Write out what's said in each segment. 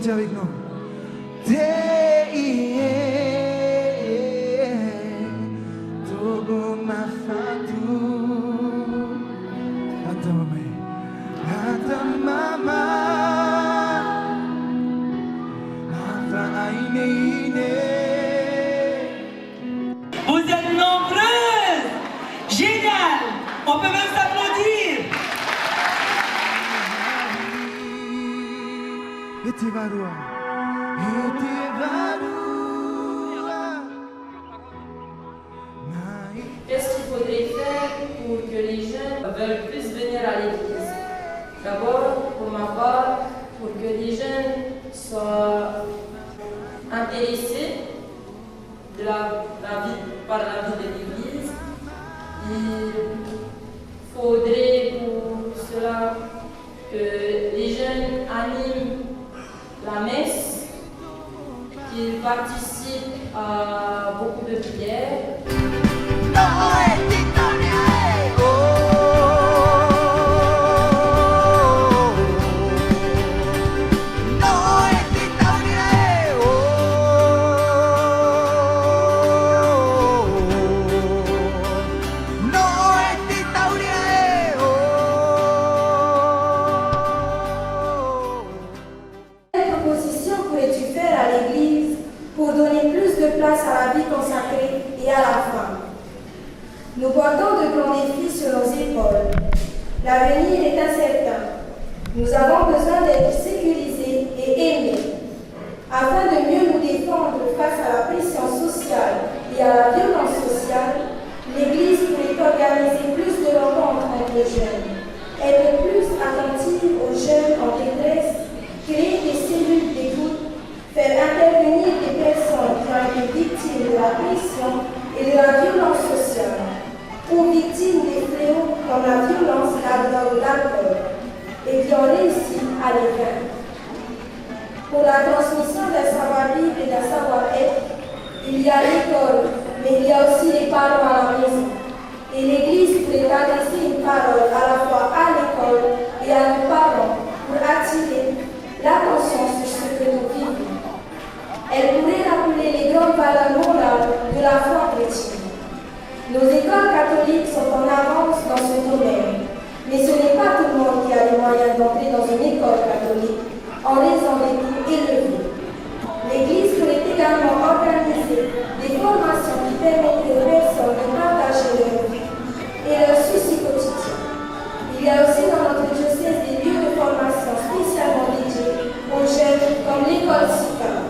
chanter avec nous. Vous êtes nombreuses. Génial. On peut même s'applaudir. Qu'est-ce qu'il faudrait faire pour que les jeunes veulent plus venir à l'église? D'abord, pour ma part, pour que les jeunes soient intéressés par la vie de l'église, il faudrait pour cela que les jeunes animent la messe, qu'ils participent à beaucoup de prières. Pour donner plus de place à la vie consacrée et à la femme. Nous portons de grands défis sur nos épaules. L'avenir est incertain. Nous avons besoin d'être sécurisés et aimés. Afin de mieux nous défendre face à la pression sociale et à la violence sociale, l'Église pourrait organiser plus de rencontres entre les jeunes, être plus attentive aux jeunes en détresse, créer des cellules d'écoute, faire intervenir des personnes qui ont été victimes de la pression et de la violence sociale, ou victimes des fléaux comme la violence, la drogue ou l'alcool, et qui ont réussi à les vaincre. Pour la transmission d'un savoir-vivre et d'un savoir-être, il y a l'école, mais il y a aussi les parents à la maison. Et l'Église pourrait adresser une parole à la fois à l'école et à nos parents pour attirer l'attention sur ce que nous vivons. Elle pourrait rappeler les grandes valeurs morales de la foi chrétienne. Nos écoles catholiques sont en avance dans ce domaine, mais ce n'est pas tout le monde qui a les moyens d'entrer dans une école catholique en raison des coûts élevés. L'Église pourrait également organiser des formations qui permettraient aux personnes de partager leur vie et leurs soucis quotidiens. Il y a aussi dans notre diocèse des lieux de formation spécialement dédiés aux jeunes comme l'école SICA.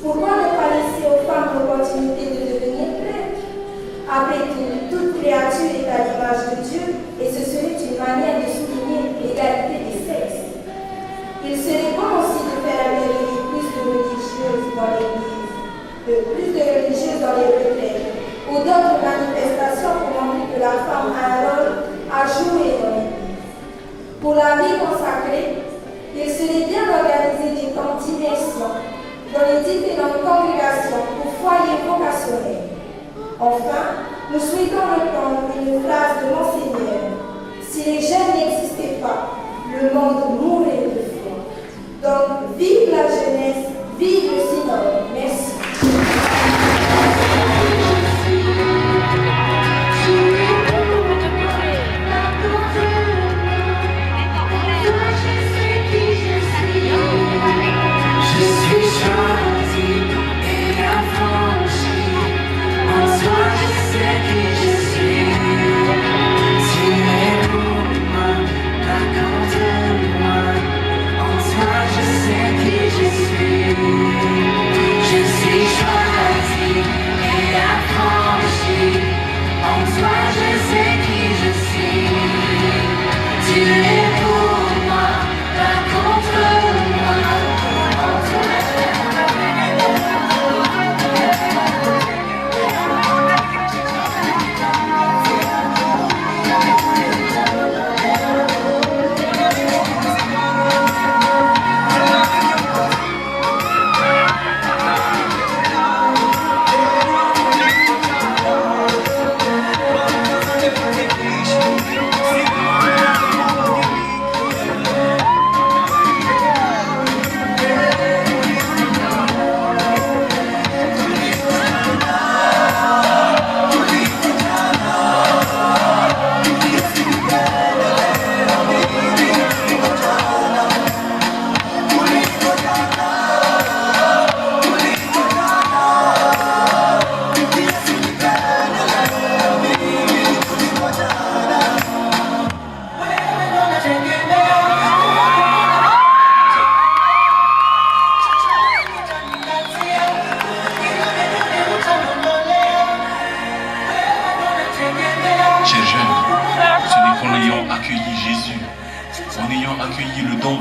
Pourquoi ne pas laisser aux femmes l'opportunité de devenir prêtres? Après tout, toute créature est à l'image de Dieu Pour la vie consacrée, il serait bien d'organiser des temps d'immersion dans les différentes congrégations ou foyers vocationnels. Enfin, nous souhaitons reprendre une phrase de Monseigneur. Si les jeunes n'existaient pas, le monde mourrait de foi. Donc, vive la jeunesse, vive le synode. Merci.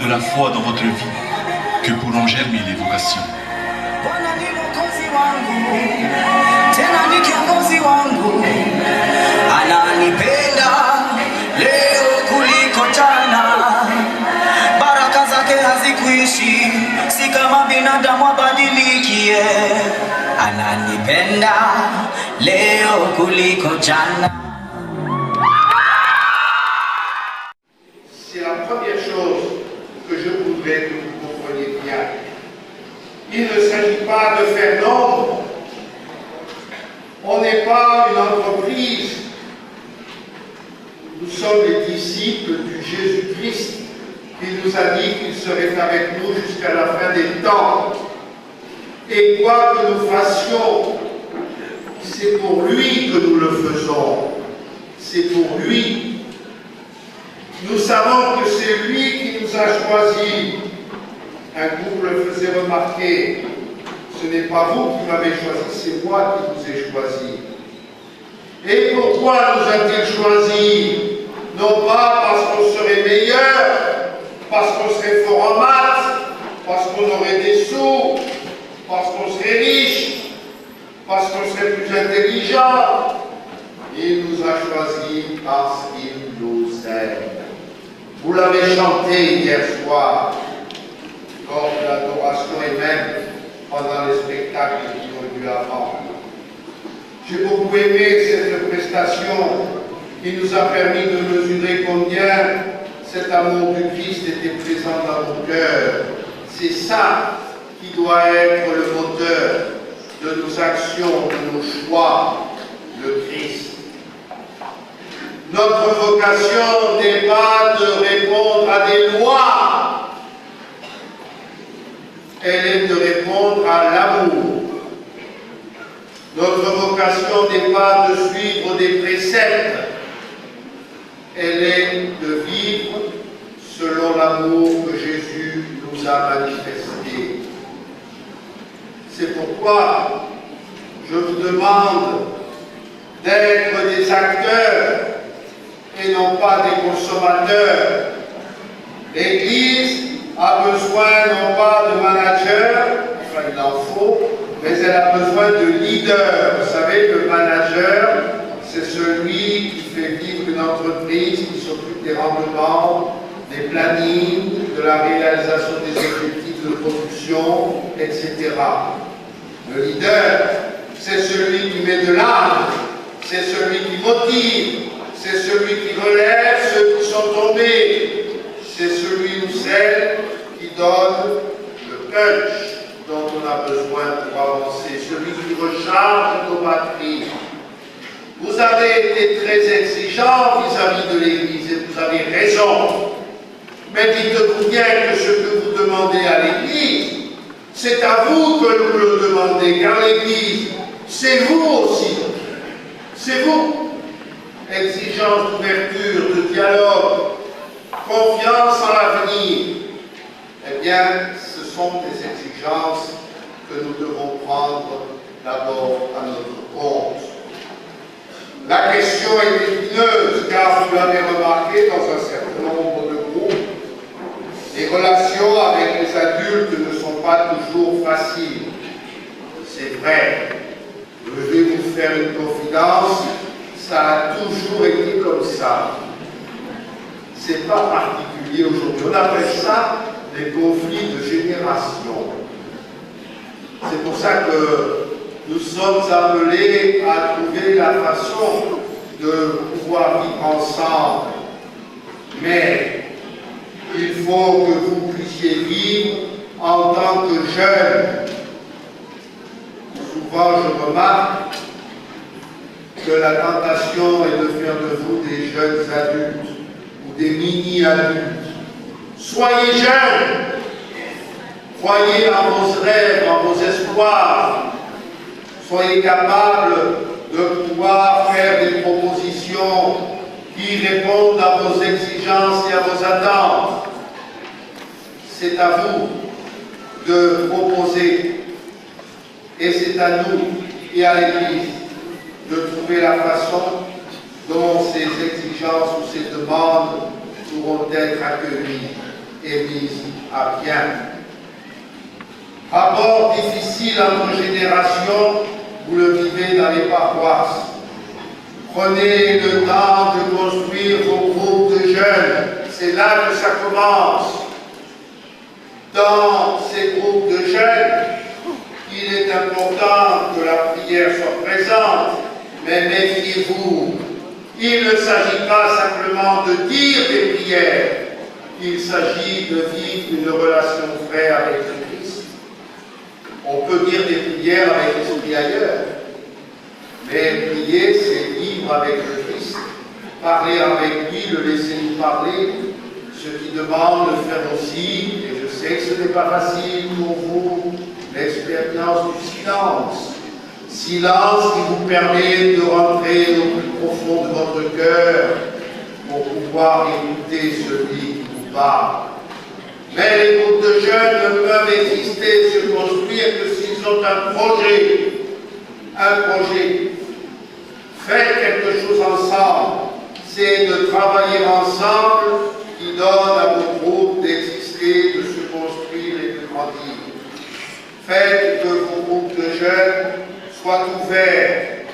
De la foi dans votre vie que pourront germer les vocations. Tena ni kiongozi wangu, ananipenda leo kuliko jana, baraka zake hazikuishi, si kama binadamu abadilikie. Ananipenda leo kuliko jana. C'est la première chose que je voudrais que vous compreniez bien. Il ne s'agit pas de faire nombre. On n'est pas une entreprise. Nous sommes les disciples du Jésus-Christ qui nous a dit qu'il serait avec nous jusqu'à la fin des temps. Et quoi que nous fassions, c'est pour lui que nous le faisons. C'est pour lui. Nous savons que c'est lui qui nous a choisis. Un couple faisait remarquer, ce n'est pas vous qui m'avez choisi, c'est moi qui vous ai choisi. Et pourquoi nous a-t-il choisis? Non pas parce qu'on serait meilleur, parce qu'on serait fort en maths, parce qu'on aurait des sous, parce qu'on serait riche, parce qu'on serait plus intelligent. Il nous a choisis parce qu'il nous aime. Vous l'avez chanté hier soir, lors de l'adoration et même pendant les spectacles qui ont eu avant. J'ai beaucoup aimé cette prestation qui nous a permis de mesurer combien cet amour du Christ était présent dans nos cœurs. C'est ça qui doit être le moteur de nos actions, de nos choix, le Christ. Notre vocation n'est pas de répondre à des lois, elle est de répondre à l'amour. Notre vocation n'est pas de suivre des préceptes, elle est de vivre selon l'amour que Jésus nous a manifesté. C'est pourquoi je vous demande d'être des acteurs et non pas des consommateurs. L'Église a besoin non pas de managers, enfin il en faut, mais elle a besoin de leaders. Vous savez, le manager, c'est celui qui fait vivre une entreprise, qui s'occupe des rendements, des Le leader, c'est celui qui met de l'âme, c'est celui qui motive, c'est celui qui relève ceux qui sont tombés, c'est celui ou celle qui donne le punch dont on a besoin pour avancer, celui qui recharge nos batteries. Vous avez été très exigeant vis-à-vis de l'Église et vous avez raison. Mais dites-vous bien que ce que vous demandez à l'Église, c'est à vous que vous le demandez, car l'Église, c'est vous aussi. C'est vous. Exigence d'ouverture, de dialogue, confiance en l'avenir. Eh bien, ce sont des exigences que nous devons prendre d'abord à notre compte. La question est épineuse, car vous l'avez remarqué dans un certain nombre de groupes, les relations avec les adultes ne sont pas toujours faciles. C'est vrai. Je vais vous faire une confidence, ça a toujours été comme ça. C'est pas particulier aujourd'hui. On appelle ça des conflits de génération. C'est pour ça que nous sommes appelés à trouver la façon de pouvoir vivre ensemble. Mais il faut que vous puissiez vivre en tant que jeunes. Souvent, je remarque que la tentation est de faire de vous des jeunes adultes ou des mini-adultes. Soyez jeunes, croyez en vos rêves, en vos espoirs. Soyez capables de pouvoir faire des propositions qui répondent à vos exigences et à vos attentes. C'est à vous de proposer, et c'est à nous et à l'Église de trouver la façon dont ces exigences ou ces demandes pourront être accueillies et mises à bien. Rapport difficile entre générations, vous le vivez dans les paroisses. Prenez le temps de construire vos groupes de jeunes. C'est là que ça commence. Dans ces groupes de jeunes, il est important que la prière soit présente, mais méfiez-vous. Il ne s'agit pas simplement de dire des prières, il s'agit de vivre une relation vraie avec le Christ. On peut dire des prières avec l'esprit ailleurs, mais prier, c'est vivre avec le Christ, parler avec lui, le laisser nous parler, ce qui demande de faire aussi, et je sais que ce n'est pas facile pour vous, l'expérience du silence. Silence qui vous permet de rentrer au plus profond de votre cœur pour pouvoir écouter celui qui vous parle. Mais les groupes de jeunes ne peuvent exister, se construire que s'ils ont un projet. Un projet. Faites quelque chose ensemble. C'est de travailler ensemble qui donne à vos groupes d'exister, de se construire et de grandir. Faites que vos groupes de jeunes soient ouverts,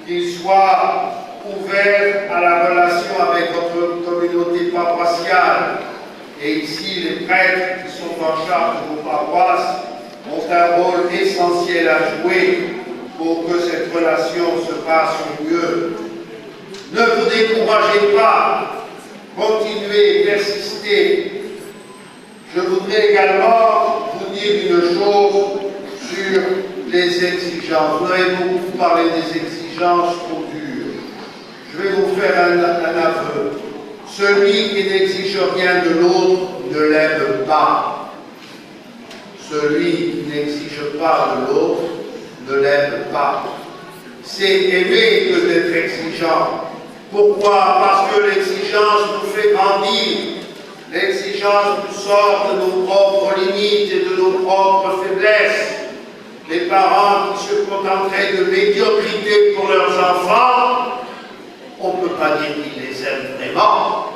qu'ils soient ouverts à la relation avec votre communauté paroissiale. Et ici, les prêtres qui sont en charge de vos paroisses ont un rôle essentiel à jouer pour que cette relation se passe au mieux. Ne vous découragez pas, continuez, persistez. Je voudrais également vous dire une chose sur les exigences. Vous avez beaucoup parlé des exigences trop dures. Je vais vous faire un aveu. Celui qui n'exige rien de l'autre ne l'aime pas. Celui qui n'exige pas de l'autre ne l'aime pas. C'est aimer que d'être exigeant. Pourquoi? Parce que l'exigence nous fait grandir. L'exigence nous sort de nos propres limites et de nos propres faiblesses. Les parents qui se contenteraient de médiocrité pour leurs enfants, on ne peut pas dire qu'ils les aiment vraiment.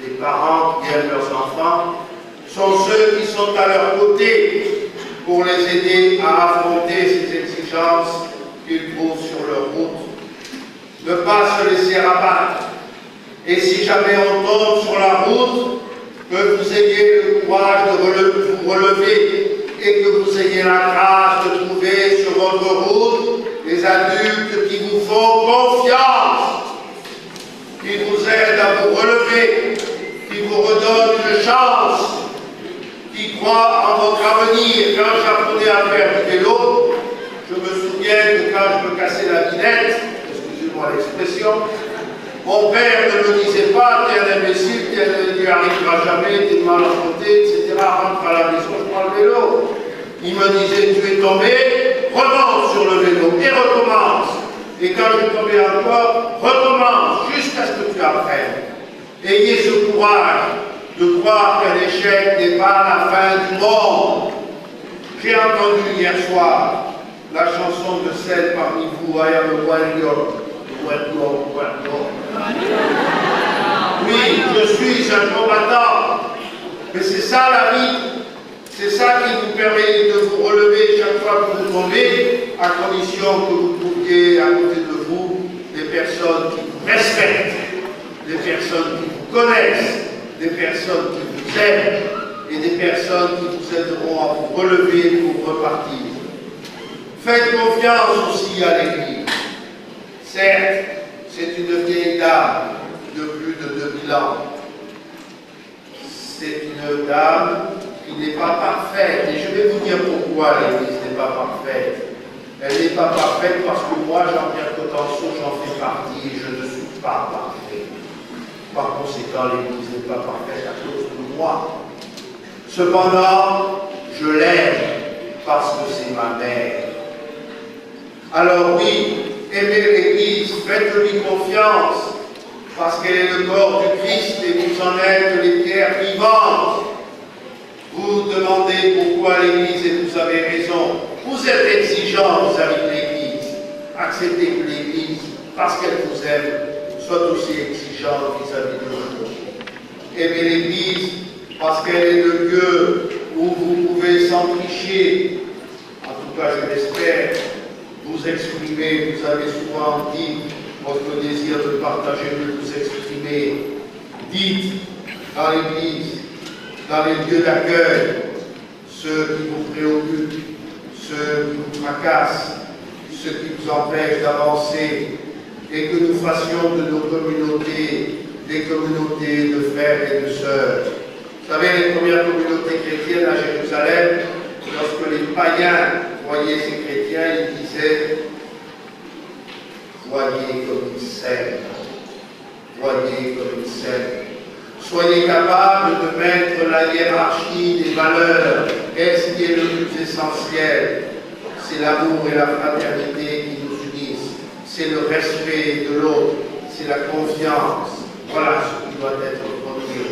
Les parents qui aiment leurs enfants sont ceux qui sont à leur côté pour les aider à affronter ces exigences qu'ils trouvent sur leur route. Ne pas se laisser abattre. Et si jamais on tombe sur la route, que vous ayez le courage de vous relever et que vous ayez la grâce de trouver sur votre route les adultes qui vous font confiance, qui vous aident à vous relever, qui vous redonnent une chance, qui croient en votre avenir. Quand j'apprenais à faire du vélo, je me souviens que quand je me cassais la binette, excusez-moi l'expression, mon père ne me disait pas « t'es un imbécile, tu n'y arriveras jamais, t'es mal à côté, etc. rentre à la maison, je prends le vélo ». Il me disait « tu es tombé, remonte sur le vélo et recommence ». Et quand je tombais encore, recommence jusqu'à ce que tu apprennes. Ayez ce courage de croire qu'un échec n'est pas la fin du monde. J'ai entendu hier soir la chanson de celle parmi vous, I am a warrior. Oui, je suis un combattant, mais c'est ça la vie, c'est ça qui vous permet de vous relever chaque fois que vous tombez, à condition que vous trouviez à côté de vous des personnes qui vous respectent, des personnes qui vous connaissent, des personnes qui vous aiment et des personnes qui vous aideront à vous relever pour repartir. Faites confiance aussi à l'Église. Certes, c'est une vieille dame de plus de 2000 ans. C'est une dame qui n'est pas parfaite. Et je vais vous dire pourquoi l'Église n'est pas parfaite. Elle n'est pas parfaite parce que moi, Jean-Pierre Cotenceau, j'en fais partie et je ne suis pas parfait. Par conséquent, l'Église n'est pas parfaite à cause de moi. Cependant, je l'aime parce que c'est ma mère. Alors oui, aimez l'Église, faites-lui confiance, parce qu'elle est le corps du Christ et vous en êtes les pierres vivantes. Vous demandez pourquoi l'Église et vous avez raison. Vous êtes exigeants vis-à-vis de l'Église. Acceptez que l'Église, parce qu'elle vous aime, soit aussi exigeante vis-à-vis de vous. Aimez l'Église parce qu'elle est le lieu où vous pouvez sans tricher, en tout cas je l'espère, vous exprimer. Vous avez souvent dit votre désir de partager, de vous exprimer. Dites dans l'Église, dans les lieux d'accueil, ceux qui vous préoccupent, ceux qui vous fracassent, ceux qui vous empêchent d'avancer, et que nous fassions de nos communautés des communautés de frères et de sœurs. Vous savez, les premières communautés chrétiennes à Jérusalem, lorsque les païens voyaient ces chrétiens, ils disaient « Voyez comme ils s'aiment, voyez comme ils s'aiment ». Soyez capables de mettre la hiérarchie des valeurs. Qu'est-ce qui est le plus essentiel? C'est l'amour et la fraternité qui nous unissent. C'est le respect de l'autre. C'est la confiance. Voilà ce qui doit être produit.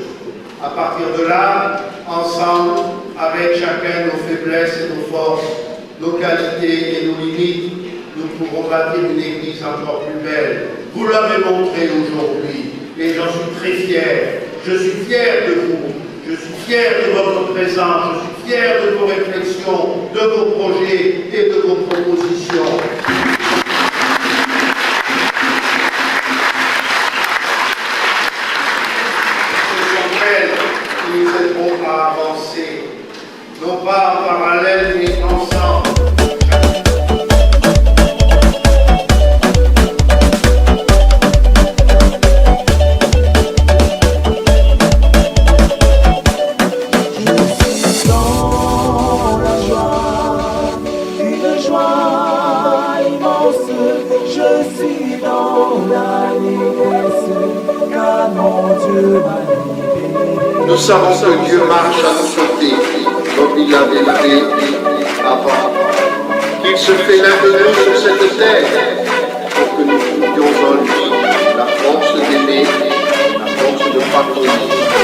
À partir de là, ensemble, avec chacun nos faiblesses et nos forces, nos qualités et nos limites, nous pourrons bâtir une Église encore plus belle. Vous l'avez montré aujourd'hui et j'en suis très fier. Je suis fier de vous, je suis fier de votre présence, je suis fier de vos réflexions, de vos projets et de vos propositions. Ce sont elles qui nous aideront à avancer, non pas en parallèle mais ensemble. Nous savons que Dieu marche à nos côtés, comme il l'avait fait avant. Qu'il se fait l'un de nous sur cette terre, pour que nous trouvions en lui la force d'aimer, la force de pardonner.